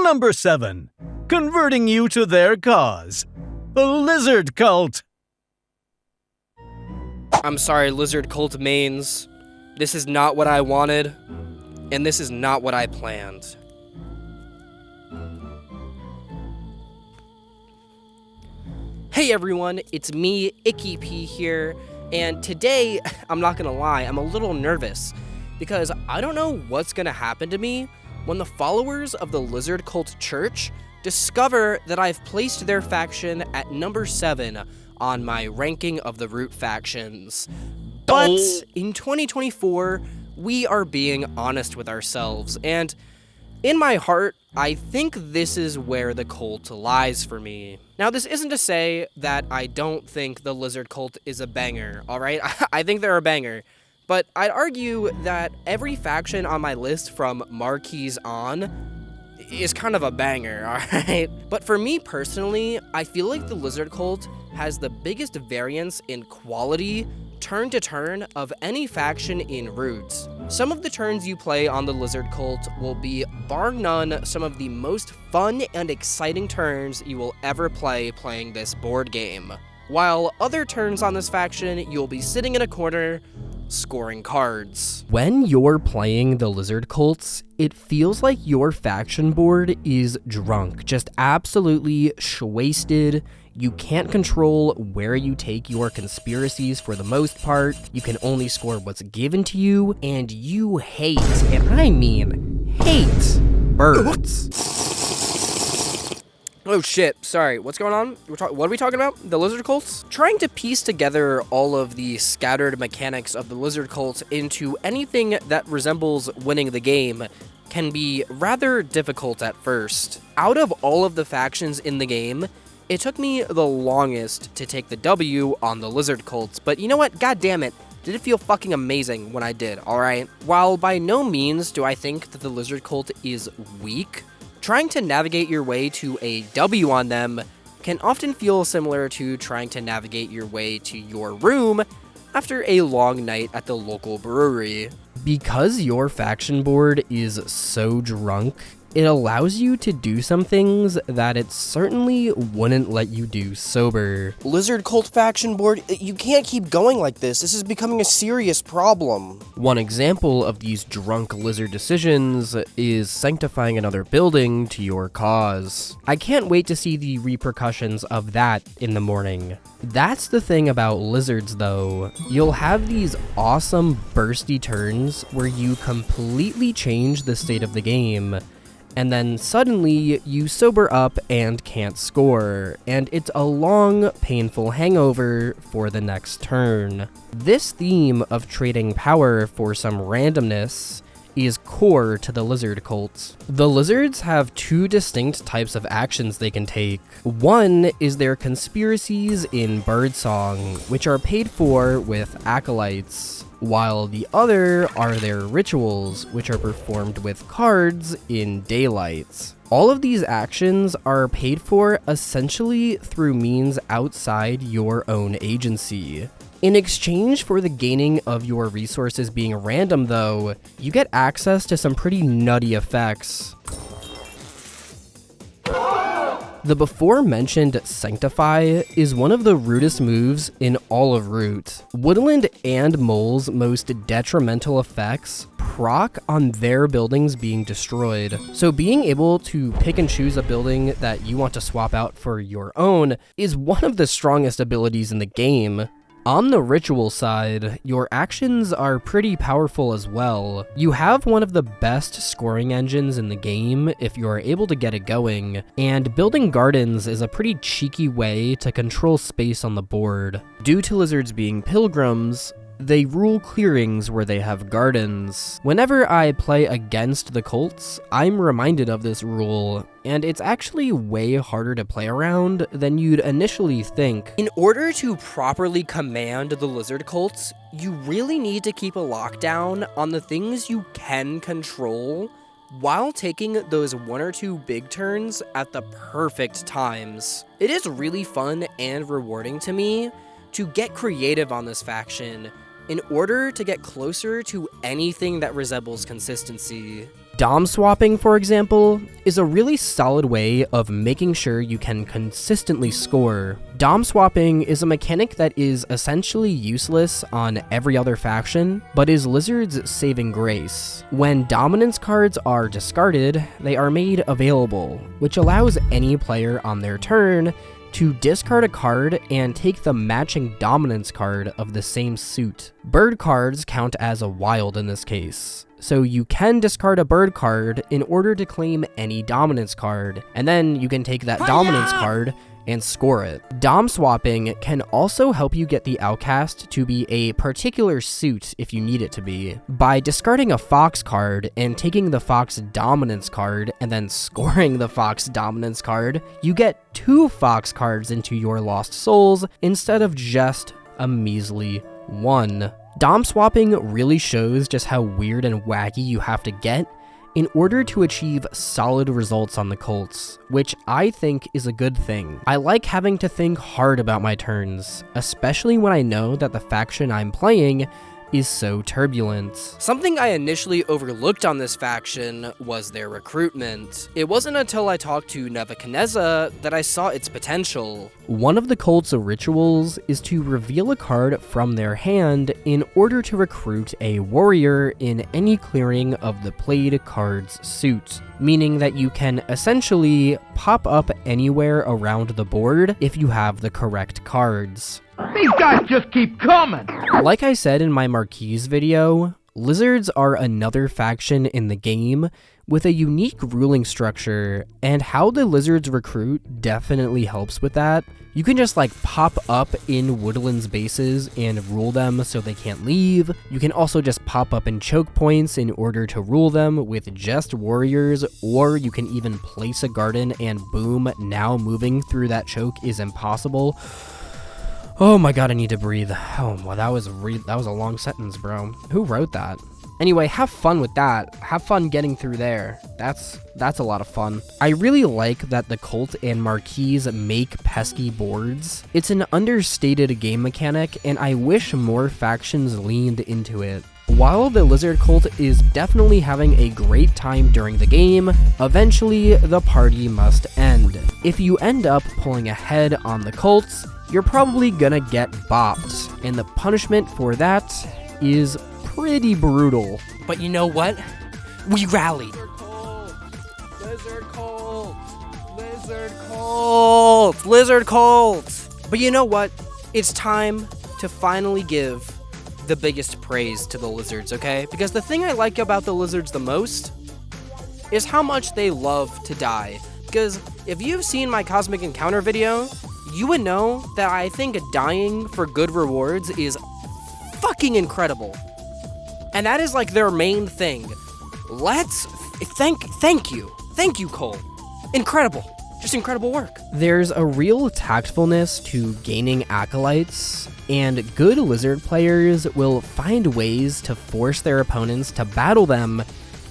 Number 7. Converting you to their cause. The Lizard Cult. I'm sorry, Lizard Cult mains. This is not what I wanted, and this is not what I planned. Hey everyone, it's me, Icky P here, and today, I'm not gonna lie, I'm a little nervous because I don't know what's gonna happen to me when the followers of the Lizard Cult Church discover that I've placed their faction at number 7 on my ranking of the root factions. But in 2024, we are being honest with ourselves, and in my heart, I think this is where the cult lies for me. Now, this isn't to say that I don't think the Lizard Cult is a banger, alright? I think they're a banger. But I'd argue that every faction on my list from Marquise on is kind of a banger, alright? But for me personally, I feel like the Lizard Cult has the biggest variance in quality, turn to turn, of any faction in Roots. Some of the turns you play on the Lizard Cult will be, bar none, some of the most fun and exciting turns you will ever play playing this board game. While other turns on this faction, you'll be sitting in a corner, scoring cards. When you're playing the Lizard Cults, it feels like your faction board is drunk, just absolutely wasted. You can't control where you take your conspiracies for the most part. You can only score what's given to you, and you hate, and I mean hate, birds. Oh shit, sorry, what's going on? What are we talking about? The Lizard Cults? Trying to piece together all of the scattered mechanics of the Lizard Cult into anything that resembles winning the game can be rather difficult at first. Out of all of the factions in the game, it took me the longest to take the W on the Lizard Cults, but you know what? God damn it. Did it feel fucking amazing when I did, alright? While by no means do I think that the Lizard Cult is weak, trying to navigate your way to a W on them can often feel similar to trying to navigate your way to your room after a long night at the local brewery. Because your faction board is so drunk, it allows you to do some things that it certainly wouldn't let you do sober. Lizard Cult faction board, you can't keep going like this. This is becoming a serious problem. One example of these drunk lizard decisions is sanctifying another building to your cause. I can't wait to see the repercussions of that in the morning. That's the thing about lizards though. You'll have these awesome bursty turns where you completely change the state of the game, and then suddenly you sober up and can't score, and it's a long, painful hangover for the next turn. This theme of trading power for some randomness is core to the Lizard Cult. The lizards have two distinct types of actions they can take. One is their conspiracies in Birdsong, which are paid for with acolytes, while the other are their rituals, which are performed with cards in Daylight. All of these actions are paid for essentially through means outside your own agency. In exchange for the gaining of your resources being random though, you get access to some pretty nutty effects. The before-mentioned Sanctify is one of the rudest moves in all of Root. Woodland and Mole's most detrimental effects proc on their buildings being destroyed, so being able to pick and choose a building that you want to swap out for your own is one of the strongest abilities in the game. On the ritual side, your actions are pretty powerful as well. You have one of the best scoring engines in the game if you are able to get it going, and building gardens is a pretty cheeky way to control space on the board. Due to lizards being pilgrims, they rule clearings where they have gardens. Whenever I play against the cults, I'm reminded of this rule, and it's actually way harder to play around than you'd initially think. In order to properly command the lizard cults, you really need to keep a lockdown on the things you can control while taking those one or two big turns at the perfect times. It is really fun and rewarding to me to get creative on this faction in order to get closer to anything that resembles consistency. Dom swapping, for example, is a really solid way of making sure you can consistently score. Dom swapping is a mechanic that is essentially useless on every other faction, but is Lizard's saving grace. When dominance cards are discarded, they are made available, which allows any player on their turn to discard a card and take the matching dominance card of the same suit. Bird cards count as a wild in this case, so you can discard a bird card in order to claim any dominance card, and then you can take that dominance card and score it. Dom swapping can also help you get the outcast to be a particular suit if you need it to be. By discarding a fox card and taking the fox dominance card and then scoring the fox dominance card, you get 2 fox cards into your lost souls instead of just a measly 1. Dom swapping really shows just how weird and wacky you have to get in order to achieve solid results on the cults, which I think is a good thing. I like having to think hard about my turns, especially when I know that the faction I'm playing is so turbulent. Something I initially overlooked on this faction was their recruitment. It wasn't until I talked to Nebuchadnezzar that I saw its potential. One of the cult's rituals is to reveal a card from their hand in order to recruit a warrior in any clearing of the played card's suit, meaning that you can essentially pop up anywhere around the board if you have the correct cards. These guys just keep coming! Like I said in my Marquise video, Lizards are another faction in the game with a unique ruling structure, and how the Lizards recruit definitely helps with that. You can just like pop up in Woodland's bases and rule them so they can't leave. You can also just pop up in choke points in order to rule them with just warriors, or you can even place a garden and boom, now moving through that choke is impossible. Oh my god, I need to breathe. Oh, well, that was a long sentence, bro. Who wrote that? Anyway, have fun with that. Have fun getting through there. That's a lot of fun. I really like that the Cult and Marquise make pesky boards. It's an understated game mechanic, and I wish more factions leaned into it. While the Lizard Cult is definitely having a great time during the game, eventually the party must end. If you end up pulling ahead on the cults, you're probably gonna get bopped, and the punishment for that is pretty brutal. But you know what? We rallied. Lizard Cult! Lizard Cult! Lizard Cult! But you know what? It's time to finally give the biggest praise to the Lizards, okay? Because the thing I like about the Lizards the most is how much they love to die. Because if you've seen my Cosmic Encounter video, you would know that I think dying for good rewards is fucking incredible. And that is like their main thing. Thank you, Cole. Incredible. Just incredible work. There's a real tactfulness to gaining acolytes, and good Lizard players will find ways to force their opponents to battle them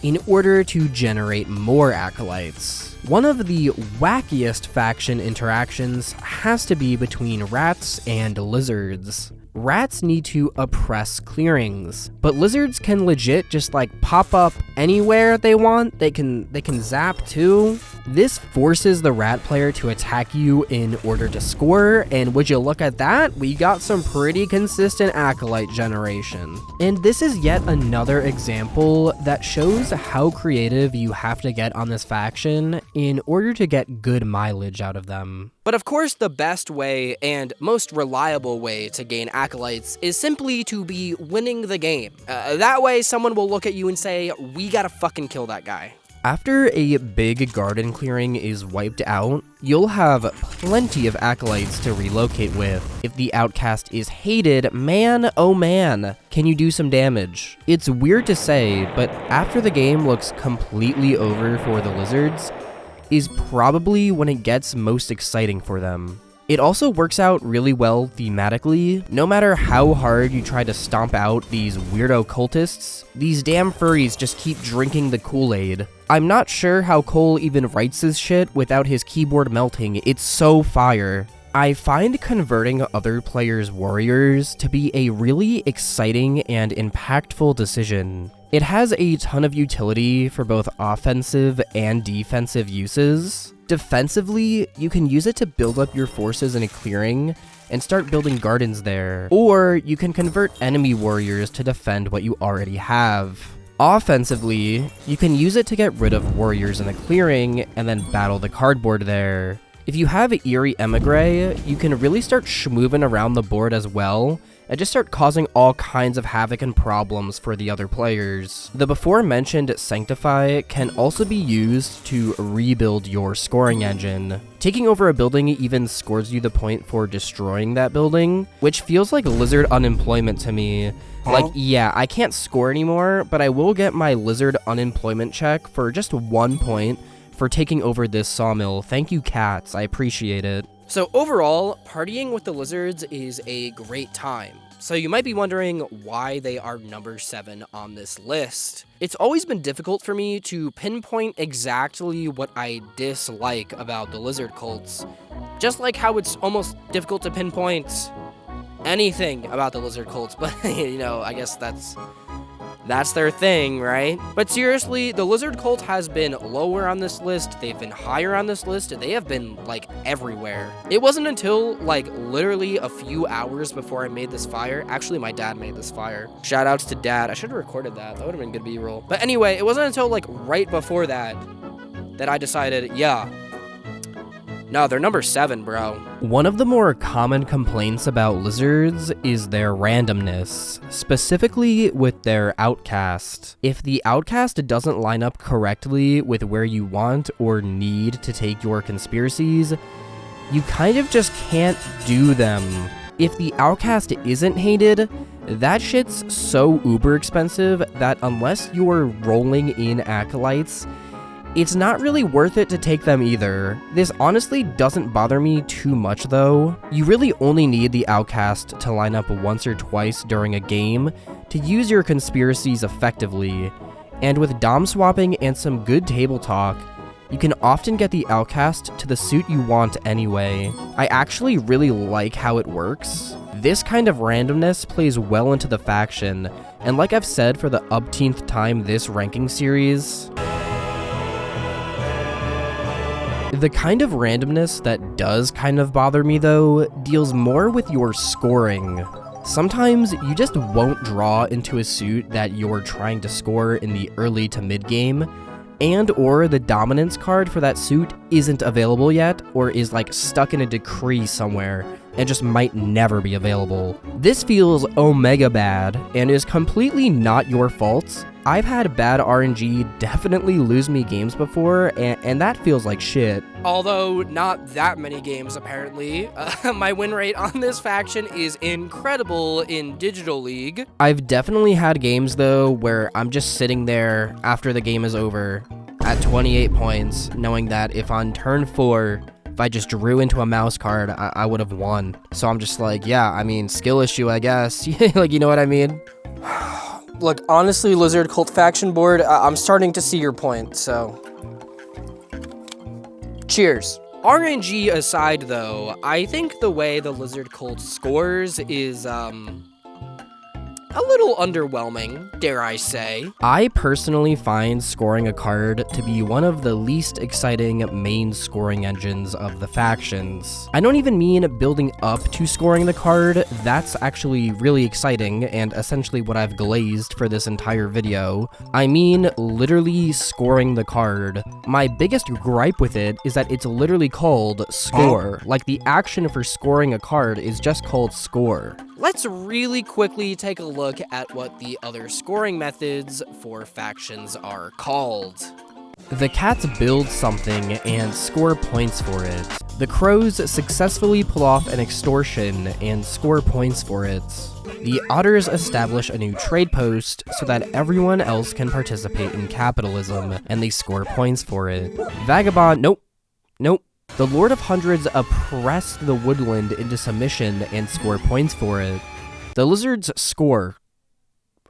in order to generate more acolytes. One of the wackiest faction interactions has to be between rats and lizards. Rats need to oppress clearings, but lizards can legit just like pop up anywhere they want. They can zap too. This forces the rat player to attack you in order to score, and would you look at that, we got some pretty consistent acolyte generation. And this is yet another example that shows how creative you have to get on this faction in order to get good mileage out of them. But of course, the best way and most reliable way to gain acolytes is simply to be winning the game. That way, someone will look at you and say, we gotta fucking kill that guy. After a big garden clearing is wiped out, you'll have plenty of acolytes to relocate with. If the outcast is hated, man, oh man, can you do some damage? It's weird to say, but after the game looks completely over for the lizards, is probably when it gets most exciting for them. It also works out really well thematically. No matter how hard you try to stomp out these weirdo cultists, these damn furries just keep drinking the Kool-Aid. I'm not sure how Cole even writes this shit without his keyboard melting. It's so fire. I find converting other players' warriors to be a really exciting and impactful decision. It has a ton of utility for both offensive and defensive uses. Defensively, you can use it to build up your forces in a clearing and start building gardens there, or you can convert enemy warriors to defend what you already have. Offensively, you can use it to get rid of warriors in a clearing and then battle the cardboard there. If you have Eerie Emigre, you can really start schmooving around the board as well, and just start causing all kinds of havoc and problems for the other players. The before mentioned Sanctify can also be used to rebuild your scoring engine. Taking over a building even scores you the point for destroying that building, which feels like lizard unemployment to me. Like, yeah, I can't score anymore, but I will get my lizard unemployment check for just 1 point for taking over this sawmill. Thank you, cats. I appreciate it. So overall, partying with the lizards is a great time. So you might be wondering why they are number 7 on this list. It's always been difficult for me to pinpoint exactly what I dislike about the lizard cults. Just like how it's almost difficult to pinpoint anything about the lizard cults, but you know, I guess that's their thing, right? But seriously, the lizard cult has been lower on this list, they've been higher on this list, they have been, like, everywhere. It wasn't until, like, literally a few hours before I made this fire. Actually, my dad made this fire. Shoutouts to Dad. I should have recorded that. That would have been good B-roll. But anyway, it wasn't until, like, right before that I decided, yeah, no, they're number 7, bro. One of the more common complaints about lizards is their randomness, specifically with their outcast. If the outcast doesn't line up correctly with where you want or need to take your conspiracies, you kind of just can't do them. If the outcast isn't hated, that shit's so uber expensive that unless you're rolling in acolytes, it's not really worth it to take them either. This honestly doesn't bother me too much though. You really only need the outcast to line up once or twice during a game to use your conspiracies effectively. And with dom swapping and some good table talk, you can often get the outcast to the suit you want anyway. I actually really like how it works. This kind of randomness plays well into the faction, and like I've said for the upteenth time this ranking series, the kind of randomness that does kind of bother me though deals more with your scoring. Sometimes you just won't draw into a suit that you're trying to score in the early to mid game, and or the dominance card for that suit isn't available yet or is like stuck in a decree somewhere and just might never be available. This feels omega bad and is completely not your fault. I've had bad RNG definitely lose me games before, and that feels like shit. Although not that many games apparently. My win rate on this faction is incredible in Digital League. I've definitely had games though where I'm just sitting there after the game is over at 28 points, knowing that if on turn 4, if I just drew into a mouse card, I would have won. So I'm just like, yeah, I mean, skill issue, I guess. Like, you know what I mean? Look, honestly, Lizard Cult faction board, I'm starting to see your point, so cheers. RNG aside, though, I think the way the Lizard Cult scores is, a little underwhelming, dare I say. I personally find scoring a card to be one of the least exciting main scoring engines of the factions. I don't even mean building up to scoring the card. That's actually really exciting and essentially what I've glazed for this entire video. I mean literally scoring the card. My biggest gripe with it is that it's literally called score. Like the action for scoring a card is just called score. Let's really quickly take a look at what the other scoring methods for factions are called. The cats build something and score points for it. The crows successfully pull off an extortion and score points for it. The otters establish a new trade post so that everyone else can participate in capitalism, and they score points for it. Vagabond, nope. The Lord of Hundreds oppress the woodland into submission and score points for it. The lizards score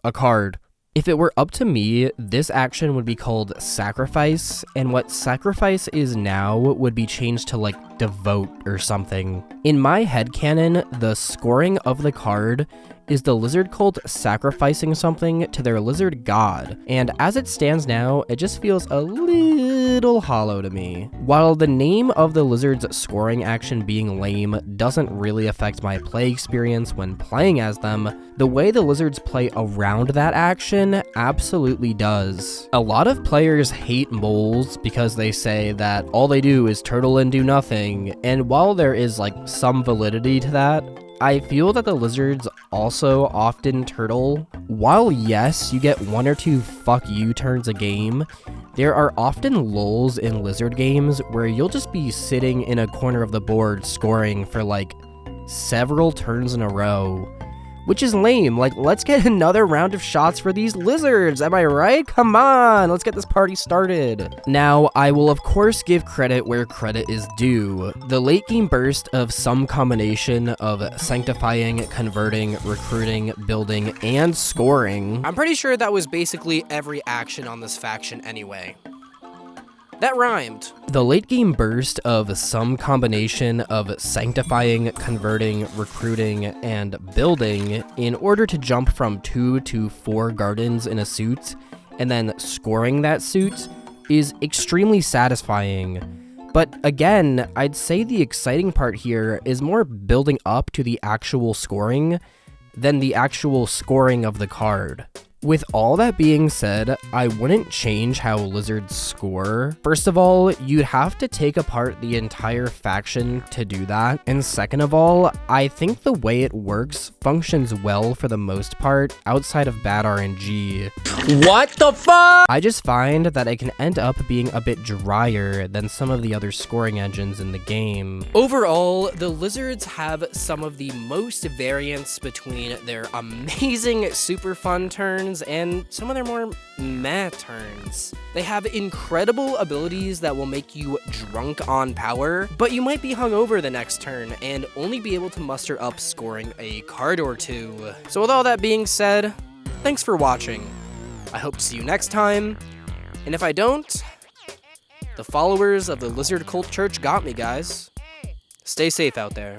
a card If it were up to me, this action would be called Sacrifice, and what Sacrifice is now would be changed to like Devote or something. In my headcanon, the scoring of the card is the lizard cult sacrificing something to their lizard god, and as it stands now, it just feels a little hollow to me. While the name of the lizard's scoring action being lame doesn't really affect my play experience when playing as them, the way the lizards play around that action absolutely does. A lot of players hate moles because they say that all they do is turtle and do nothing, and while there is like some validity to that, I feel that the lizards also often turtle. While yes, you get 1 or 2 fuck you turns a game, there are often lulls in lizard games where you'll just be sitting in a corner of the board scoring for like several turns in a row, which is lame. Like, let's get another round of shots for these lizards, am I right? Come on, let's get this party started. Now, I will of course give credit where credit is due. The late game burst of some combination of sanctifying, converting, recruiting, building, and scoring. I'm pretty sure that was basically every action on this faction anyway. That rhymed. The late game burst of some combination of sanctifying, converting, recruiting, and building in order to jump from 2 to 4 gardens in a suit and then scoring that suit is extremely satisfying. But again, I'd say the exciting part here is more building up to the actual scoring than the actual scoring of the card. With all that being said, I wouldn't change how lizards score. First of all, you'd have to take apart the entire faction to do that. And second of all, I think the way it works functions well for the most part outside of bad RNG. What the fuck? I just find that it can end up being a bit drier than some of the other scoring engines in the game. Overall, the lizards have some of the most variance between their amazing super fun turns and some of their more meh turns. They have incredible abilities that will make you drunk on power, but you might be hungover the next turn and only be able to muster up scoring a card or 2. So with all that being said, thanks for watching. I hope to see you next time, and if I don't, the followers of the Lizard Cult Church got me, guys. Stay safe out there.